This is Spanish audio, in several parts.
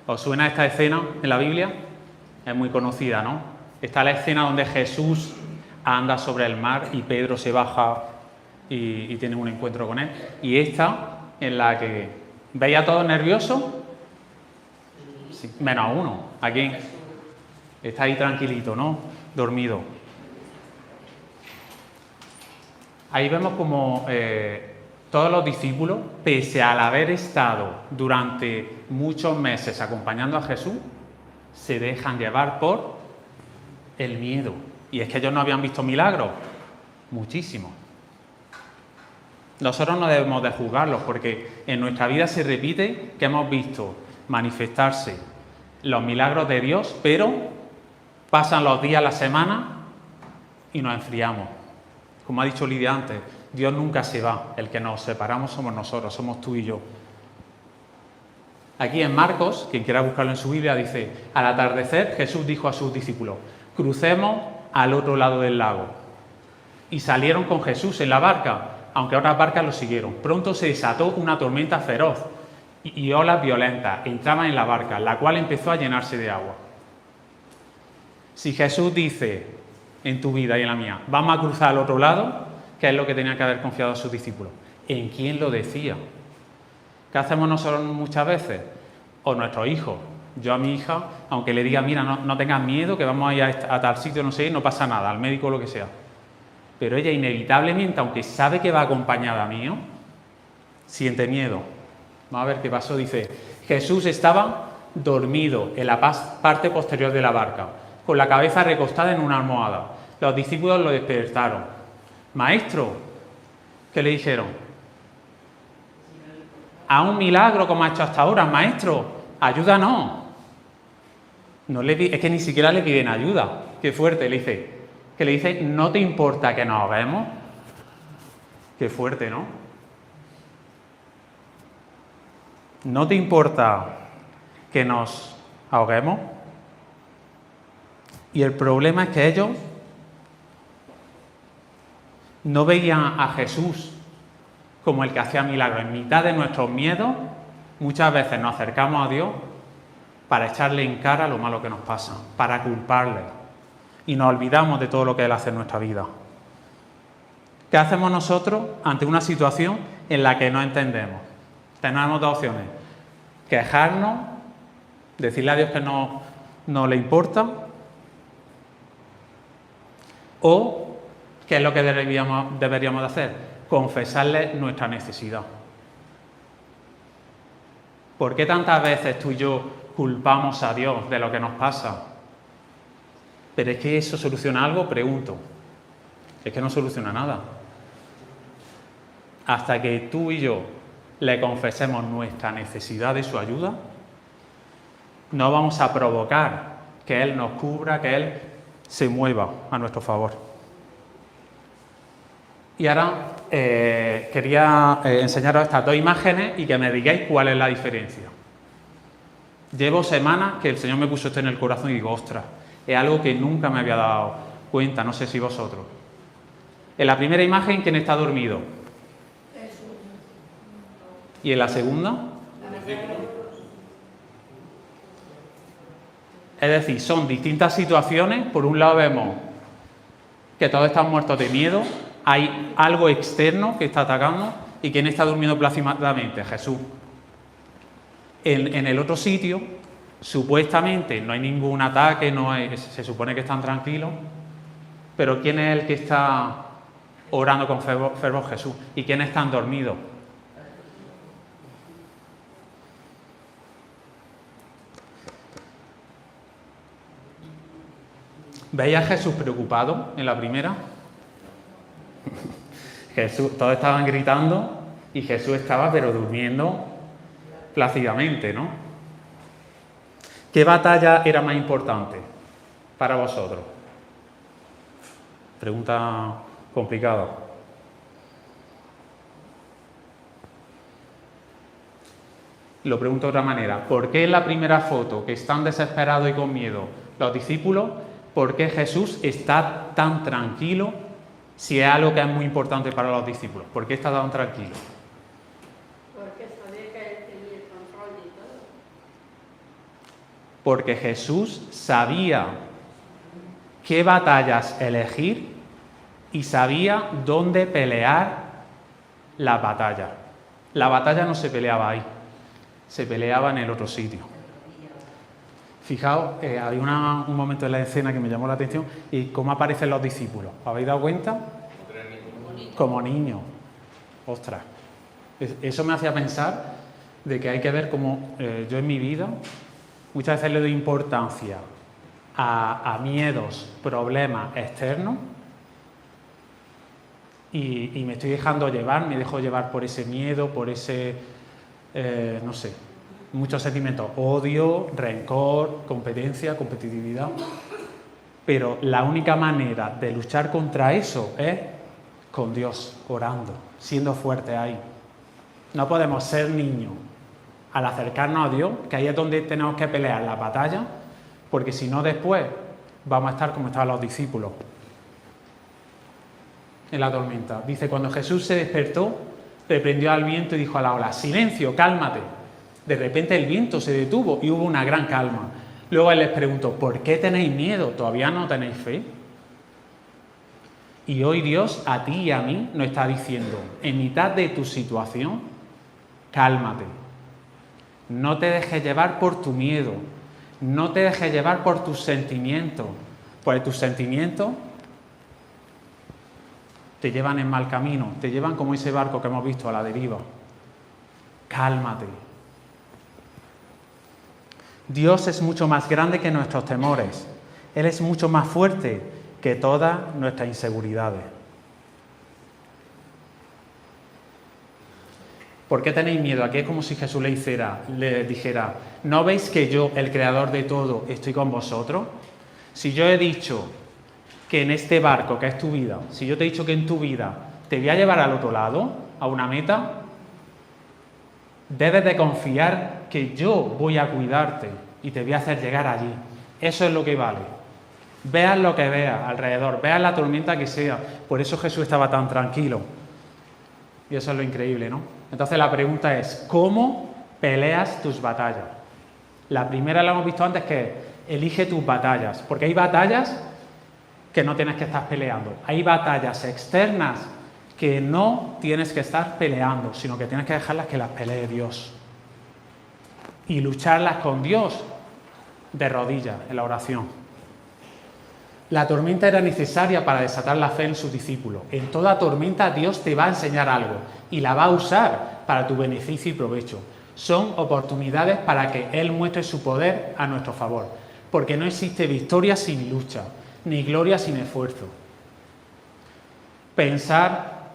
¿Os suena esta escena en la Biblia? Es muy conocida, ¿no? Está la escena donde Jesús anda sobre el mar y Pedro se baja y tiene un encuentro con él. Y esta, en la que ¿veis a todos nerviosos? Sí, menos a uno. ¿A quién? Está ahí tranquilito, ¿no? Dormido. Ahí vemos como todos los discípulos, pese al haber estado durante muchos meses acompañando a Jesús, se dejan llevar por el miedo. Y es que ellos no habían visto milagros. Muchísimos. Nosotros no debemos de juzgarlos porque en nuestra vida se repite que hemos visto manifestarse los milagros de Dios, pero pasan los días, las semanas y nos enfriamos. Como ha dicho Lidia antes, Dios nunca se va. El que nos separamos somos nosotros, somos tú y yo. Aquí en Marcos, quien quiera buscarlo en su Biblia, dice: al atardecer Jesús dijo a sus discípulos: crucemos al otro lado del lago. Y salieron con Jesús en la barca, aunque otras barcas lo siguieron. Pronto se desató una tormenta feroz y olas violentas entraban en la barca, la cual empezó a llenarse de agua. Si Jesús dice en tu vida y en la mía, vamos a cruzar al otro lado, ¿qué es lo que tenían que haber confiado a sus discípulos? ¿En quién lo decía? ¿Qué hacemos nosotros muchas veces? O nuestros hijos. Yo a mi hija, aunque le diga, mira, no tengas miedo, que vamos a ir a tal sitio, no sé, no pasa nada, al médico o lo que sea. Pero ella inevitablemente, aunque sabe que va acompañada mío, siente miedo. Vamos a ver qué pasó. Dice: Jesús estaba dormido en la parte posterior de la barca, con la cabeza recostada en una almohada. Los discípulos lo despertaron. Maestro, ¿qué le dijeron? A un milagro como ha hecho hasta ahora, maestro, ayúdanos. Es que ni siquiera le piden ayuda. Qué fuerte, le dice, ¿no te importa que nos ahoguemos? Qué fuerte, ¿no? ¿No te importa que nos ahoguemos? Y el problema es que ellos no veían a Jesús como el que hacía milagros. En mitad de nuestros miedos, muchas veces nos acercamos a Dios para echarle en cara lo malo que nos pasa, para culparle. Y nos olvidamos de todo lo que Él hace en nuestra vida. ¿Qué hacemos nosotros ante una situación en la que no entendemos? Tenemos dos opciones: quejarnos, decirle a Dios que no le importa, o, ¿qué es lo que deberíamos de hacer? Confesarle nuestra necesidad. ¿Por qué tantas veces tú y yo culpamos a Dios de lo que nos pasa? ¿Pero es que eso soluciona algo? Pregunto. Es que no soluciona nada. Hasta que tú y yo le confesemos nuestra necesidad de su ayuda, no vamos a provocar que Él nos cubra, que Él se mueva a nuestro favor. Y ahora quería enseñaros estas dos imágenes y que me digáis cuál es la diferencia. Llevo semanas que el Señor me puso esto en el corazón y digo, ostras, es algo que nunca me había dado cuenta, no sé si vosotros. En la primera imagen, ¿quién está dormido? ¿Y en la segunda? Es decir, son distintas situaciones. Por un lado vemos que todos están muertos de miedo, hay algo externo que está atacando, y ¿quién está durmiendo plácidamente? Jesús. En el otro sitio, supuestamente no hay ningún ataque, se supone que están tranquilos, pero ¿quién es el que está orando con fervor? Jesús. ¿Y quiénes están dormidos? ¿Veis a Jesús preocupado en la primera? Todos estaban gritando y Jesús estaba pero durmiendo plácidamente, ¿no? ¿Qué batalla era más importante para vosotros? Pregunta complicada. Lo pregunto de otra manera. ¿Por qué en la primera foto, que están desesperados y con miedo los discípulos, por qué Jesús está tan tranquilo si es algo que es muy importante para los discípulos? ¿Por qué está tan tranquilo? Porque sabía que Él tenía el control de todo. porque Jesús sabía qué batallas elegir y sabía dónde pelear las batallas. La batalla no se peleaba ahí, se peleaba en el otro sitio. Fijaos, hay un momento en la escena que me llamó la atención y cómo aparecen los discípulos. ¿Os habéis dado cuenta? Como niños. Ostras. Eso me hacía pensar de que hay que ver cómo yo en mi vida muchas veces le doy importancia a miedos, problemas externos y me estoy dejando llevar, me dejo llevar por ese miedo, por ese, no sé, muchos sentimientos, odio, rencor, competencia, competitividad. Pero la única manera de luchar contra eso es con Dios, orando, siendo fuerte ahí. No podemos ser niños al acercarnos a Dios, que ahí es donde tenemos que pelear la batalla, porque si no después vamos a estar como estaban los discípulos en la tormenta. Dice, cuando Jesús se despertó, reprendió al viento y dijo a la ola, silencio, cálmate. De repente el viento se detuvo y hubo una gran calma. Luego él les preguntó, ¿por qué tenéis miedo? ¿Todavía no tenéis fe? Y hoy Dios a ti y a mí nos está diciendo, en mitad de tu situación, cálmate. No te dejes llevar por tu miedo. No te dejes llevar por tus sentimientos. Porque tus sentimientos te llevan en mal camino. Te llevan como ese barco que hemos visto a la deriva. Cálmate. Dios es mucho más grande que nuestros temores. Él es mucho más fuerte que todas nuestras inseguridades. ¿Por qué tenéis miedo? Aquí es como si Jesús le dijera, ¿no veis que yo, el creador de todo, estoy con vosotros? Si yo he dicho que en este barco, que es tu vida, si yo te he dicho que en tu vida te voy a llevar al otro lado, a una meta, debes de confiar que yo voy a cuidarte y te voy a hacer llegar allí. Eso es lo que vale. Veas lo que veas alrededor, veas la tormenta que sea. Por eso Jesús estaba tan tranquilo. Y eso es lo increíble, ¿no? Entonces la pregunta es, ¿cómo peleas tus batallas? La primera la hemos visto antes, que es, elige tus batallas. Porque hay batallas que no tienes que estar peleando. Hay batallas externas que no tienes que estar peleando, sino que tienes que dejarlas que las pelee Dios. Y lucharlas con Dios de rodillas en la oración. La tormenta era necesaria para desatar la fe en sus discípulos. En toda tormenta Dios te va a enseñar algo y la va a usar para tu beneficio y provecho. Son oportunidades para que Él muestre su poder a nuestro favor. Porque no existe victoria sin lucha, ni gloria sin esfuerzo. Pensar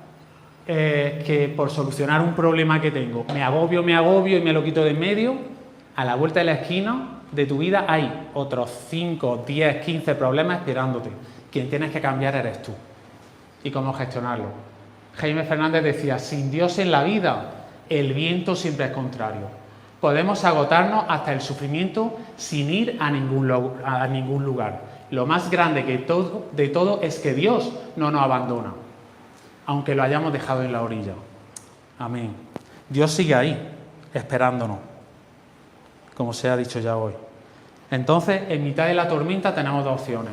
que por solucionar un problema que tengo me agobio y me lo quito de en medio, a la vuelta de la esquina de tu vida hay otros 5, 10, 15 problemas esperándote. Quien tienes que cambiar eres tú. ¿Y cómo gestionarlo? Jaime Fernández decía, sin Dios en la vida, el viento siempre es contrario. Podemos agotarnos hasta el sufrimiento sin ir a ningún lugar. Lo más grande de todo es que Dios no nos abandona, aunque lo hayamos dejado en la orilla. Amén. Dios sigue ahí, esperándonos, como se ha dicho ya hoy. Entonces, en mitad de la tormenta tenemos dos opciones.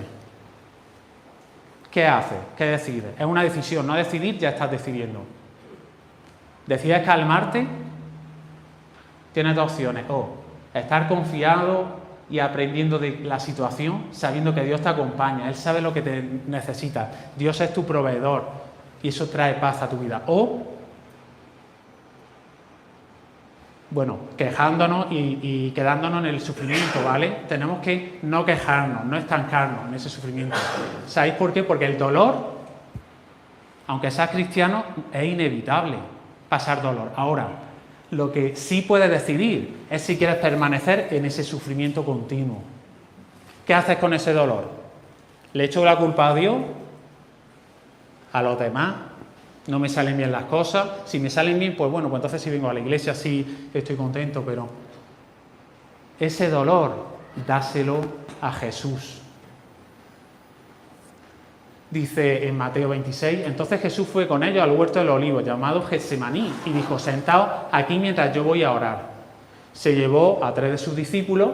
¿Qué haces? ¿Qué decides? Es una decisión, no decidir, ya estás decidiendo. ¿Decides calmarte? Tienes dos opciones. O estar confiado y aprendiendo de la situación, sabiendo que Dios te acompaña, Él sabe lo que te necesitas, Dios es tu proveedor y eso trae paz a tu vida. O bueno, quejándonos y quedándonos en el sufrimiento, ¿vale? Tenemos que no quejarnos, no estancarnos en ese sufrimiento. ¿Sabéis por qué? Porque el dolor, aunque seas cristiano, es inevitable pasar dolor. Ahora, lo que sí puedes decidir es si quieres permanecer en ese sufrimiento continuo. ¿Qué haces con ese dolor? ¿Le echo la culpa a Dios? ¿A los demás? No me salen bien las cosas. Si me salen bien, pues bueno, pues entonces si vengo a la iglesia sí estoy contento, pero ese dolor, dáselo a Jesús. Dice en Mateo 26, entonces Jesús fue con ellos al huerto de los olivos, llamado Getsemaní, y dijo, sentaos aquí mientras yo voy a orar. Se llevó a 3 de sus discípulos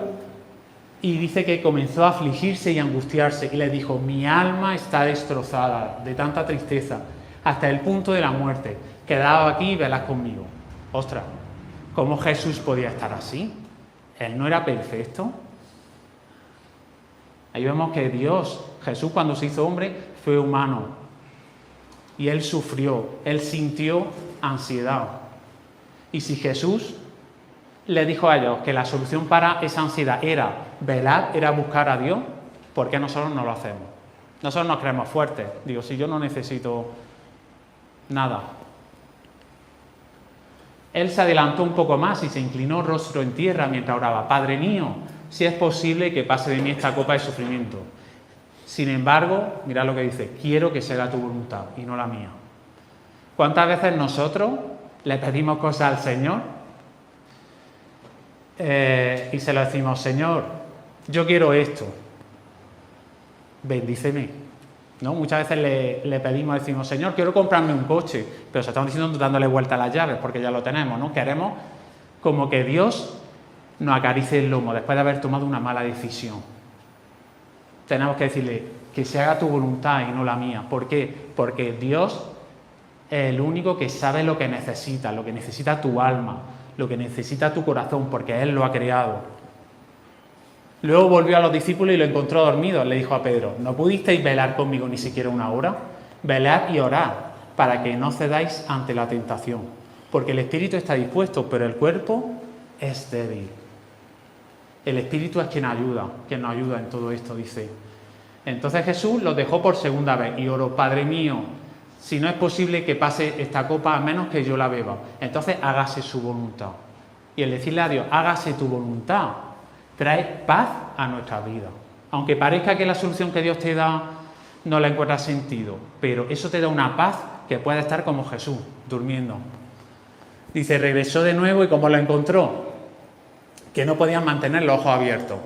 Y dice que comenzó a afligirse y a angustiarse y le dijo, mi alma está destrozada de tanta tristeza hasta el punto de la muerte. Quedaos aquí y velad conmigo. Ostras, ¿cómo Jesús podía estar así? ¿Él no era perfecto? Ahí vemos que Dios, Jesús cuando se hizo hombre, fue humano. Y Él sufrió, Él sintió ansiedad. Y si Jesús le dijo a ellos que la solución para esa ansiedad era velar, era buscar a Dios, ¿por qué nosotros no lo hacemos? Nosotros nos creemos fuertes. Digo, si yo no necesito nada. Él se adelantó un poco más y se inclinó rostro en tierra mientras oraba. Padre mío, si es posible que pase de mí esta copa de sufrimiento. Sin embargo, mirad lo que dice, quiero que se haga tu voluntad y no la mía. ¿Cuántas veces nosotros le pedimos cosas al Señor? Y se lo decimos, Señor, yo quiero esto, bendíceme. ¿No? Muchas veces le pedimos, decimos, Señor, quiero comprarme un coche, pero se estamos diciendo dándole vuelta a las llaves porque ya lo tenemos, ¿no? Queremos como que Dios nos acaricie el lomo después de haber tomado una mala decisión. Tenemos que decirle que se haga tu voluntad y no la mía. ¿Por qué? Porque Dios es el único que sabe lo que necesita tu alma, lo que necesita tu corazón, porque Él lo ha creado. Luego volvió a los discípulos y lo encontró dormido. Le dijo a Pedro, ¿no pudisteis velar conmigo ni siquiera una hora? Velad y orad, para que no cedáis ante la tentación. Porque el espíritu está dispuesto, pero el cuerpo es débil. El espíritu es quien nos ayuda en todo esto, dice. Entonces Jesús los dejó por segunda vez y oró, Padre mío, si no es posible que pase esta copa, a menos que yo la beba, entonces hágase su voluntad. Y el decirle a Dios, hágase tu voluntad, trae paz a nuestra vida. Aunque parezca que la solución que Dios te da no la encuentra sentido, pero eso te da una paz que puede estar como Jesús, durmiendo. Dice, regresó de nuevo y ¿cómo lo encontró? Que no podían mantener los ojos abiertos,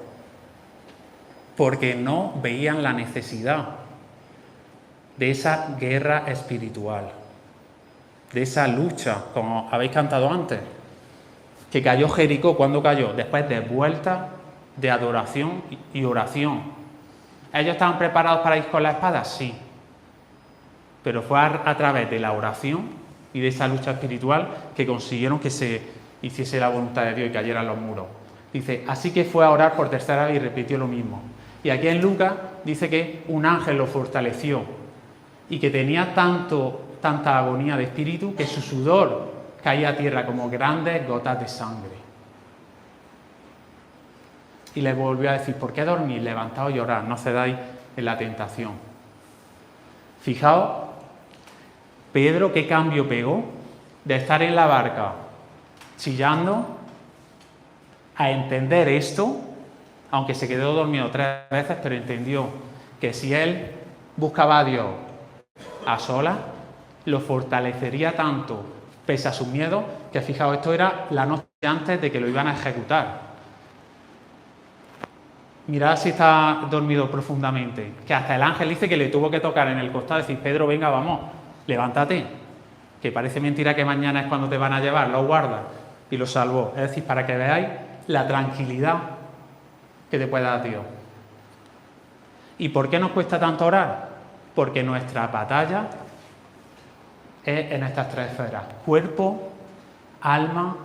porque no veían la necesidad de esa guerra espiritual, de esa lucha, como habéis cantado antes, que cayó Jericó. ¿Cuándo cayó? Después de vueltas de adoración y oración. ¿Ellos estaban preparados para ir con la espada? Sí. Pero fue a través de la oración y de esa lucha espiritual que consiguieron que se hiciese la voluntad de Dios y cayeran los muros. Dice, así que fue a orar por tercera vez y repitió lo mismo. Y aquí en Lucas dice que un ángel lo fortaleció y que tenía tanta agonía de espíritu que su sudor caía a tierra como grandes gotas de sangre. Y le volvió a decir, ¿por qué dormís? Levantaos y orad, no cedáis en la tentación. Fijaos, Pedro qué cambio pegó de estar en la barca chillando a entender esto, aunque se quedó dormido 3 veces, pero entendió que si él buscaba a Dios a solas, lo fortalecería tanto, pese a sus miedos, que fijaos, esto era la noche antes de que lo iban a ejecutar. Mirad si está dormido profundamente, que hasta el ángel dice que le tuvo que tocar en el costado y decir, Pedro, venga, vamos, levántate, que parece mentira que mañana es cuando te van a llevar, lo guardas, y lo salvó. Es decir, para que veáis la tranquilidad que te puede dar Dios. ¿Y por qué nos cuesta tanto orar? Porque nuestra batalla es en estas 3 esferas, cuerpo, alma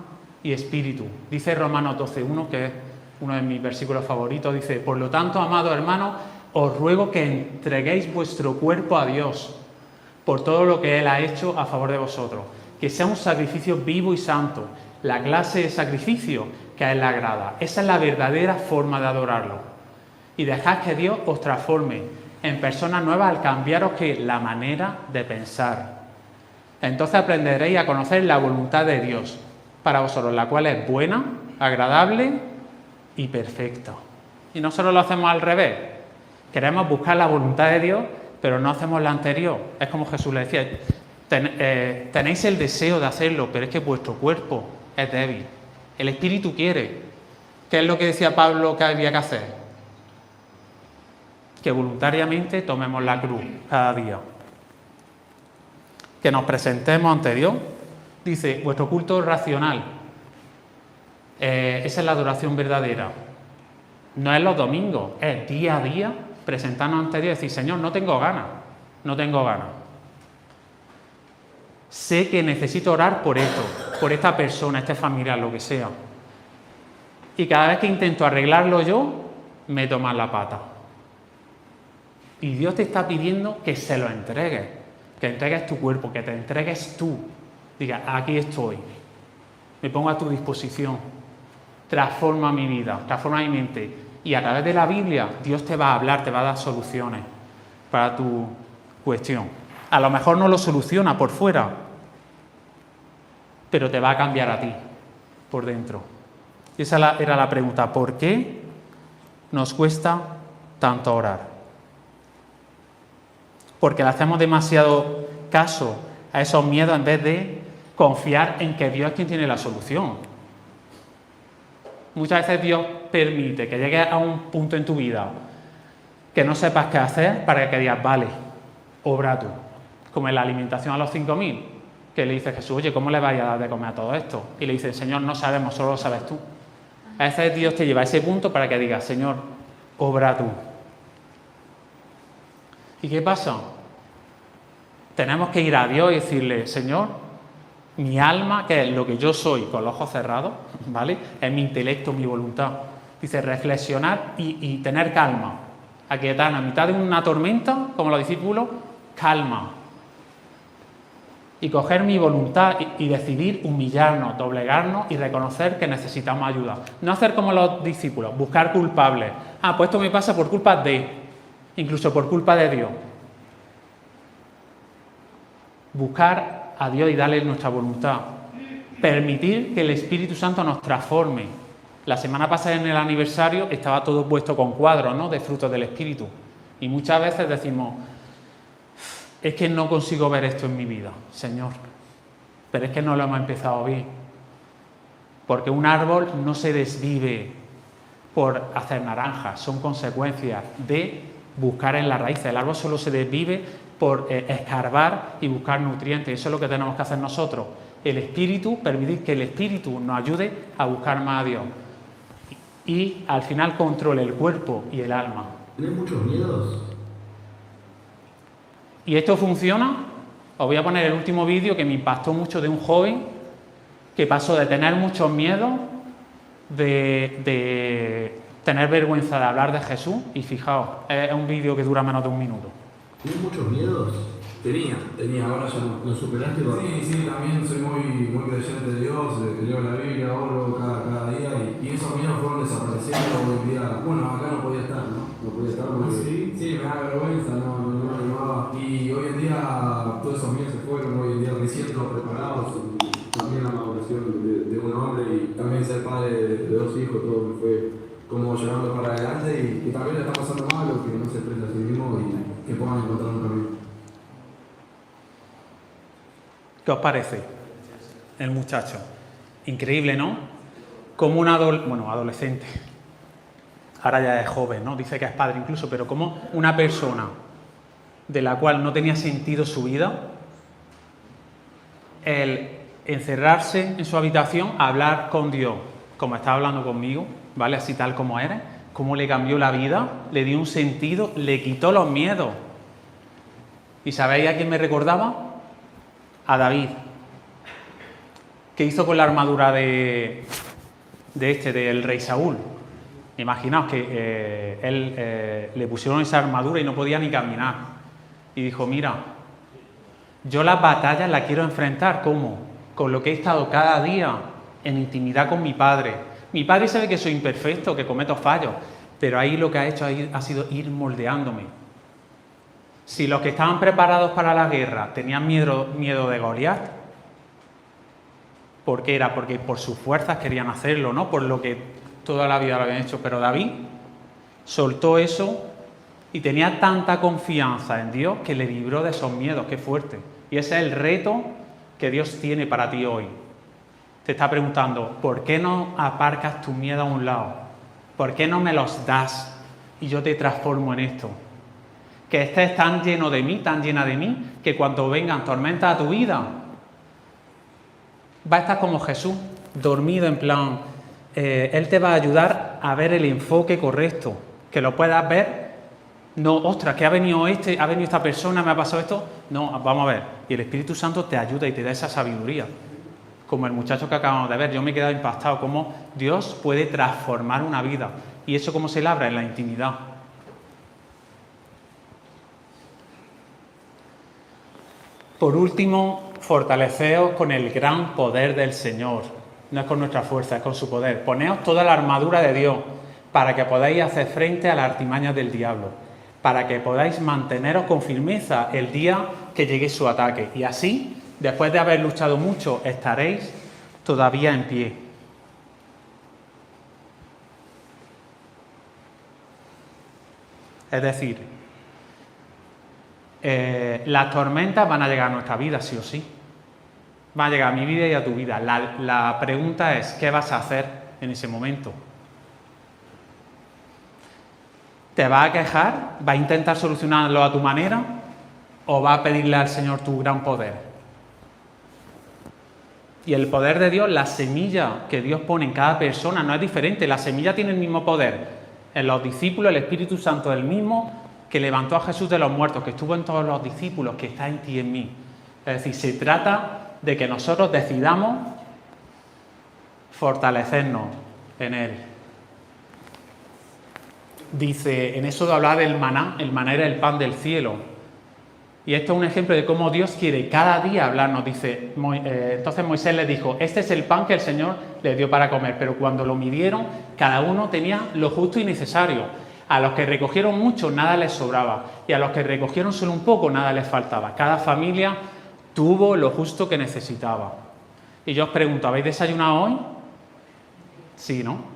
y espíritu. Dice Romanos 12:1, que es uno de mis versículos favoritos, dice, por lo tanto, amados hermanos, os ruego que entreguéis vuestro cuerpo a Dios por todo lo que Él ha hecho a favor de vosotros, que sea un sacrificio vivo y santo, la clase de sacrificio que a Él le agrada. Esa es la verdadera forma de adorarlo. Y dejad que Dios os transforme en personas nuevas al cambiaros que la manera de pensar. Entonces aprenderéis a conocer la voluntad de Dios para vosotros, la cual es buena, agradable y perfecta. Y nosotros lo hacemos al revés. Queremos buscar la voluntad de Dios, pero no hacemos la anterior. Es como Jesús le decía, tenéis el deseo de hacerlo, pero es que vuestro cuerpo es débil. El espíritu quiere. ¿Qué es lo que decía Pablo que había que hacer? Que voluntariamente tomemos la cruz cada día. Que nos presentemos ante Dios. Dice, vuestro culto racional. Esa es la adoración verdadera. No es los domingos, es día a día presentarnos ante Dios y decir, Señor, no tengo ganas. Sé que necesito orar por esto, por esta persona, este familiar, lo que sea. Y cada vez que intento arreglarlo yo, me toman la pata. Y Dios te está pidiendo que se lo entregues, que entregues tu cuerpo, que te entregues tú. Diga, aquí estoy, me pongo a tu disposición, transforma mi vida, transforma mi mente. Y a través de la Biblia, Dios te va a hablar, te va a dar soluciones para tu cuestión. A lo mejor no lo soluciona por fuera, pero te va a cambiar a ti, por dentro. Y esa era la pregunta, ¿por qué nos cuesta tanto orar? Porque le hacemos demasiado caso a esos miedos en vez de confiar en que Dios es quien tiene la solución. Muchas veces Dios permite que llegues a un punto en tu vida que no sepas qué hacer para que digas, vale, obra tú. Como en la alimentación a los 5.000, que le dice Jesús, oye, ¿cómo le vais a dar de comer a todo esto? Y le dice, Señor, no sabemos, solo lo sabes tú. A veces Dios te lleva a ese punto para que digas, Señor, obra tú. ¿Y qué pasa? Tenemos que ir a Dios y decirle, Señor, mi alma, que es lo que yo soy con los ojos cerrados, ¿vale? Es mi intelecto, mi voluntad. Dice, reflexionar y tener calma. Aquietar a mitad de una tormenta, como los discípulos, calma. Y coger mi voluntad y decidir humillarnos, doblegarnos y reconocer que necesitamos ayuda. No hacer como los discípulos, buscar culpables. Ah, pues esto me pasa por culpa de, incluso por culpa de Dios. Buscar a Dios y darle nuestra voluntad. Permitir que el Espíritu Santo nos transforme. La semana pasada en el aniversario estaba todo puesto con cuadros, ¿no?, de frutos del Espíritu. Y muchas veces decimos, es que no consigo ver esto en mi vida, Señor. Pero es que no lo hemos empezado bien. Porque un árbol no se desvive por hacer naranjas, son consecuencias de buscar en la raíz. El árbol solo se desvive por escarbar y buscar nutrientes. Eso es lo que tenemos que hacer nosotros. El Espíritu, permitir que el Espíritu nos ayude a buscar más a Dios. Y al final controle el cuerpo y el alma. ¿Tienes muchos miedos? ¿Y esto funciona? Os voy a poner el último vídeo que me impactó mucho de un joven que pasó de tener muchos miedos, de tener vergüenza de hablar de Jesús, y fijaos, es un vídeo que dura menos de un minuto. ¿Tienes muchos miedos? Tenía, ahora ya no. ¿Lo superaste? Sí, también soy muy creyente de Dios, leo la Biblia, oro cada día y esos miedos fueron desapareciendo hoy en día. Bueno, acá no podía estar, ¿no? No podía estar porque sí, me da vergüenza, no me animaba. Y hoy en día todos esos miedos se fueron, hoy en día me siento preparados. También la maduración de un hombre y también ser padre de 2 hijos, todo me fue como llevando para adelante y que también le está pasando mal o que no se expresa a sí mismo y que puedan encontrar un camino. ¿Qué os parece el muchacho? Increíble, ¿no? Como un adolescente, ahora ya es joven, ¿no? Dice que es padre incluso, pero como una persona de la cual no tenía sentido su vida, el encerrarse en su habitación a hablar con Dios, como está hablando conmigo, ¿vale? Así tal como eres, cómo le cambió la vida, le dio un sentido, le quitó los miedos. ¿Y sabéis a quién me recordaba? A David. ¿Qué hizo con la armadura del rey Saúl? Imaginaos que le pusieron esa armadura y no podía ni caminar. Y dijo, mira, yo las batallas las quiero enfrentar, ¿cómo? Con lo que he estado cada día en intimidad con mi padre. Mi padre sabe que soy imperfecto, que cometo fallos, pero ahí lo que ha hecho ha sido ir moldeándome. Si los que estaban preparados para la guerra tenían miedo de Goliat, ¿por qué era? Porque por sus fuerzas querían hacerlo, ¿no? Por lo que toda la vida lo habían hecho. Pero David soltó eso y tenía tanta confianza en Dios que le libró de esos miedos. ¡Qué fuerte! Y ese es el reto que Dios tiene para ti hoy. Te está preguntando, ¿por qué no aparcas tu miedo a un lado? ¿Por qué no me los das y yo te transformo en esto? Que estés tan lleno de mí, tan llena de mí, que cuando vengan tormentas a tu vida, va a estar como Jesús, dormido en plan, Él te va a ayudar a ver el enfoque correcto, que lo puedas ver. No, ostras, que ha venido esta persona, me ha pasado esto. No, vamos a ver. Y el Espíritu Santo te ayuda y te da esa sabiduría. Como el muchacho que acabamos de ver, yo me he quedado impactado cómo Dios puede transformar una vida. Y eso cómo se labra en la intimidad. Por último, fortaleceos con el gran poder del Señor. No es con nuestra fuerza, es con su poder. Poneos toda la armadura de Dios para que podáis hacer frente a las artimañas del diablo, para que podáis manteneros con firmeza el día que llegue su ataque. Y así, después de haber luchado mucho, estaréis todavía en pie. Es decir, las tormentas van a llegar a nuestra vida, sí o sí. Van a llegar a mi vida y a tu vida. La pregunta es, ¿qué vas a hacer en ese momento? ¿Te vas a quejar? ¿Vas a intentar solucionarlo a tu manera? ¿O vas a pedirle al Señor tu gran poder? Y el poder de Dios, la semilla que Dios pone en cada persona no es diferente. La semilla tiene el mismo poder. En los discípulos el Espíritu Santo es el mismo que levantó a Jesús de los muertos, que estuvo en todos los discípulos, que está en ti y en mí. Es decir, se trata de que nosotros decidamos fortalecernos en Él. Dice, en eso de hablar del maná, el maná era el pan del cielo. Y esto es un ejemplo de cómo Dios quiere cada día hablarnos. Dice, entonces Moisés les dijo, este es el pan que el Señor les dio para comer. Pero cuando lo midieron, cada uno tenía lo justo y necesario. A los que recogieron mucho, nada les sobraba. Y a los que recogieron solo un poco, nada les faltaba. Cada familia tuvo lo justo que necesitaba. Y yo os pregunto, ¿habéis desayunado hoy? Sí, ¿no?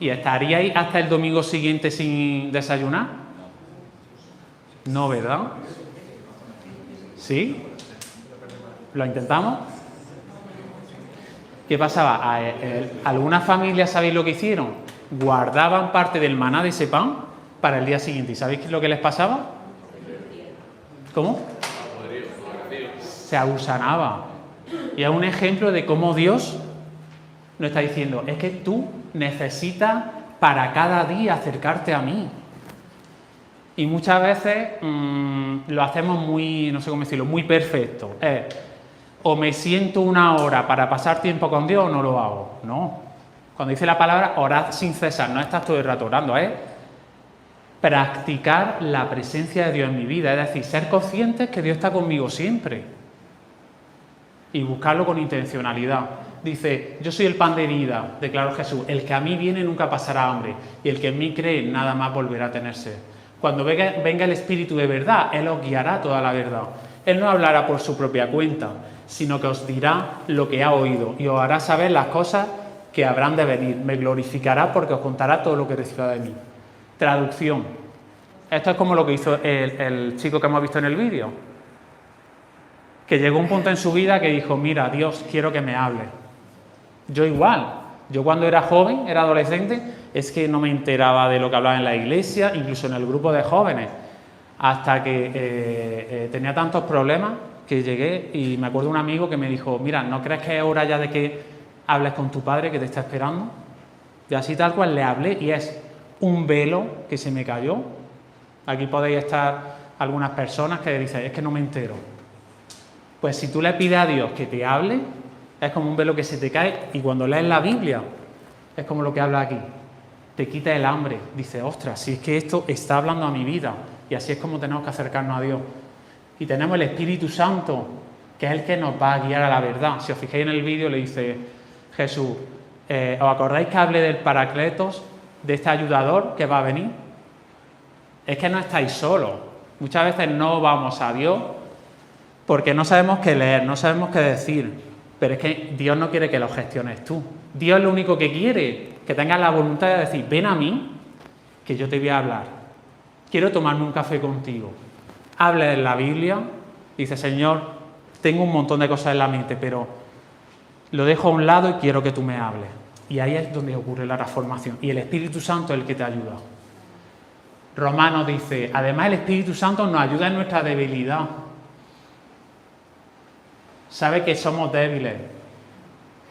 ¿Y estaríais hasta el domingo siguiente sin desayunar? No, ¿verdad? ¿Sí? ¿Lo intentamos? ¿Qué pasaba? Algunas familias, ¿sabéis lo que hicieron? Guardaban parte del maná de ese pan para el día siguiente. ¿Y sabéis lo que les pasaba? ¿Cómo? Se agusanaba. Y es un ejemplo de cómo Dios nos está diciendo, es que tú necesitas para cada día acercarte a mí. Y muchas veces lo hacemos muy, no sé cómo decirlo, muy perfecto. O me siento una hora para pasar tiempo con Dios o no lo hago. No. Cuando dice la palabra, orad sin cesar, no estás todo el rato orando, practicar la presencia de Dios en mi vida, es decir, ser conscientes que Dios está conmigo siempre y buscarlo con intencionalidad. Dice, yo soy el pan de vida, declaró Jesús, el que a mí viene nunca pasará hambre y el que en mí cree nada más volverá a tener sed. Cuando venga el Espíritu de verdad, Él os guiará toda la verdad. Él no hablará por su propia cuenta, sino que os dirá lo que ha oído y os hará saber las cosas que habrán de venir. Me glorificará porque os contará todo lo que reciba de mí. Traducción. Esto es como lo que hizo el chico que hemos visto en el vídeo. Que llegó un punto en su vida que dijo, mira, Dios, quiero que me hable. Yo igual. Yo cuando era joven, era adolescente, es que no me enteraba de lo que hablaba en la iglesia, incluso en el grupo de jóvenes. Hasta que tenía tantos problemas que llegué y me acuerdo de un amigo que me dijo, mira, ¿no crees que es hora ya de que hables con tu padre que te está esperando? Y así tal cual le hablé y es un velo que se me cayó. Aquí podéis estar algunas personas que dicen, es que no me entero. Pues si tú le pides a Dios que te hable, es como un velo que se te cae y cuando lees la Biblia, es como lo que habla aquí. Te quita el hambre. Dice, ostras, si es que esto está hablando a mi vida. Y así es como tenemos que acercarnos a Dios. Y tenemos el Espíritu Santo, que es el que nos va a guiar a la verdad. Si os fijáis en el vídeo, le dice Jesús, ¿os acordáis que hablé del Paracletos, de este ayudador que va a venir? Es que no estáis solos. Muchas veces no vamos a Dios porque no sabemos qué leer, no sabemos qué decir. Pero es que Dios no quiere que lo gestiones tú. Dios lo único que quiere, que tengas la voluntad de decir, ven a mí, que yo te voy a hablar. Quiero tomarme un café contigo. Hable de la Biblia. Dice, Señor, tengo un montón de cosas en la mente, pero lo dejo a un lado y quiero que tú me hables. Y ahí es donde ocurre la transformación. Y el Espíritu Santo es el que te ayuda. Romanos dice, además el Espíritu Santo nos ayuda en nuestra debilidad. Sabe que somos débiles.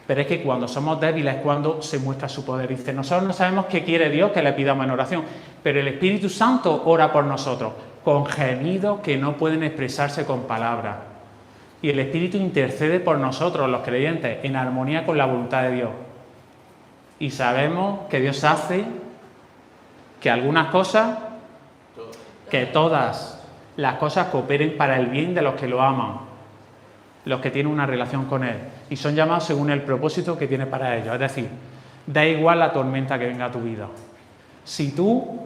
Pero es que cuando somos débiles es cuando se muestra su poder. Dice, nosotros no sabemos qué quiere Dios que le pidamos en oración, pero el Espíritu Santo ora por nosotros, con gemidos que no pueden expresarse con palabras. Y el Espíritu intercede por nosotros, los creyentes, en armonía con la voluntad de Dios. Y sabemos que Dios hace que algunas cosas, que todas las cosas cooperen para el bien de los que lo aman, los que tienen una relación con Él, y son llamados según el propósito que tiene para ellos. Es decir, da igual la tormenta que venga a tu vida. Si tú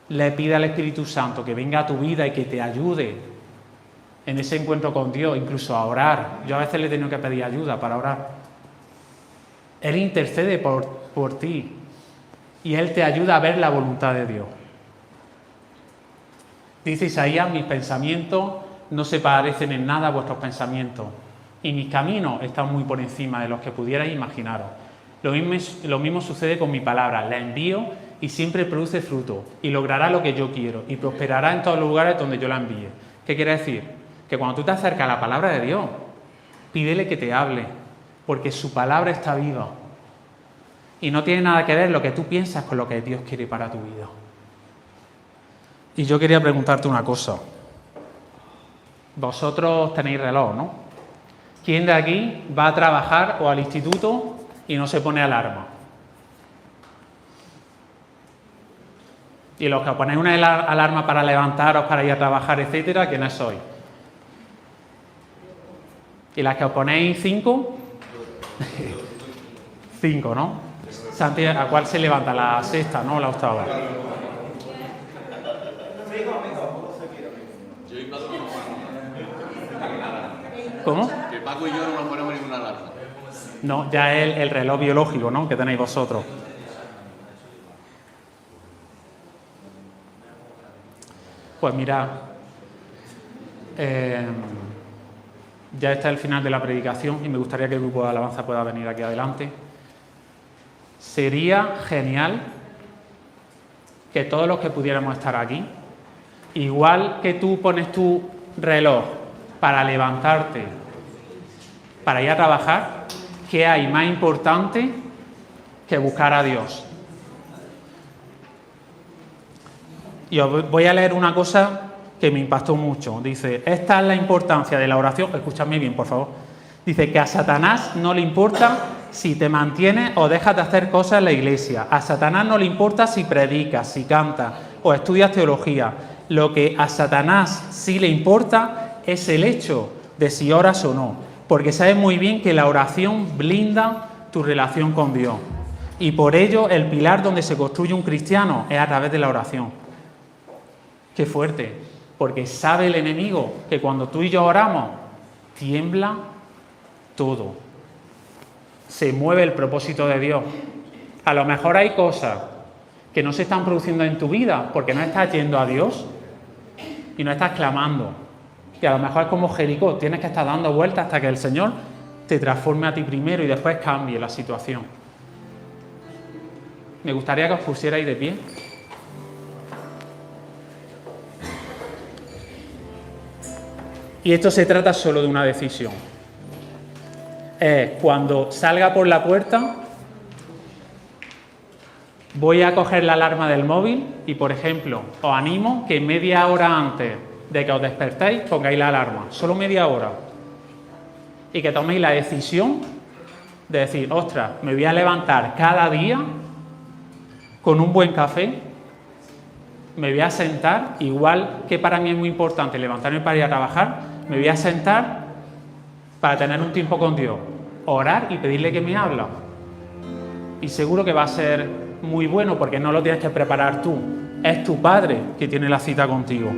le pides al Espíritu Santo que venga a tu vida y que te ayude en ese encuentro con Dios, incluso a orar. Yo a veces le he tenido que pedir ayuda para orar. Él intercede por ti y Él te ayuda a ver la voluntad de Dios. Dice Isaías, mis pensamientos no se parecen en nada a vuestros pensamientos y mis caminos están muy por encima de los que pudierais imaginaros. Lo mismo sucede con mi palabra, la envío y siempre produce fruto y logrará lo que yo quiero y prosperará en todos los lugares donde yo la envíe. ¿Qué quiere decir? Que cuando tú te acercas a la palabra de Dios, pídele que te hable, porque su palabra está viva y no tiene nada que ver lo que tú piensas con lo que Dios quiere para tu vida. Y yo quería preguntarte una cosa. Vosotros tenéis reloj, ¿no? ¿Quién de aquí va a trabajar o al instituto y no se pone alarma? Y los que os ponéis una alarma para levantaros, para ir a trabajar, etcétera, ¿quiénes sois? ¿Y las que os ponéis 5? 5, ¿no? Santi, ¿a cuál se levanta? ¿La sexta, no? ¿La octava? ¿Cómo? Que Paco y yo no nos ponemos ninguna alarma. No, ya es el reloj biológico, ¿no?, que tenéis vosotros. Pues mirad, ya está el final de la predicación y me gustaría que el grupo de alabanza pueda venir aquí adelante. Sería genial que todos los que pudiéramos estar aquí, igual que tú pones tu reloj para levantarte, para ir a trabajar, ¿qué hay más importante que buscar a Dios? Y os voy a leer una cosa que me impactó mucho. Dice, esta es la importancia de la oración. Escúchame bien, por favor. Dice que a Satanás no le importa si te mantienes o dejas de hacer cosas en la iglesia. A Satanás no le importa si predicas, si cantas o estudias teología. Lo que a Satanás sí le importa es el hecho de si oras o no. Porque sabe muy bien que la oración blinda tu relación con Dios. Y por ello el pilar donde se construye un cristiano es a través de la oración. Qué fuerte, porque sabe el enemigo que cuando tú y yo oramos, tiembla todo. Se mueve el propósito de Dios. A lo mejor hay cosas que no se están produciendo en tu vida porque no estás yendo a Dios y no estás clamando. Y a lo mejor es como Jericó, tienes que estar dando vueltas hasta que el Señor te transforme a ti primero y después cambie la situación. Me gustaría que os pusierais de pie. Y esto se trata solo de una decisión. Cuando salga por la puerta, voy a coger la alarma del móvil y, por ejemplo, os animo que media hora antes de que os despertéis pongáis la alarma, solo media hora. Y que toméis la decisión de decir, ostras, me voy a levantar cada día con un buen café, me voy a sentar, igual que para mí es muy importante levantarme para ir a trabajar, me voy a sentar para tener un tiempo con Dios, orar y pedirle que me hable. Y seguro que va a ser muy bueno porque no lo tienes que preparar tú, es tu Padre que tiene la cita contigo.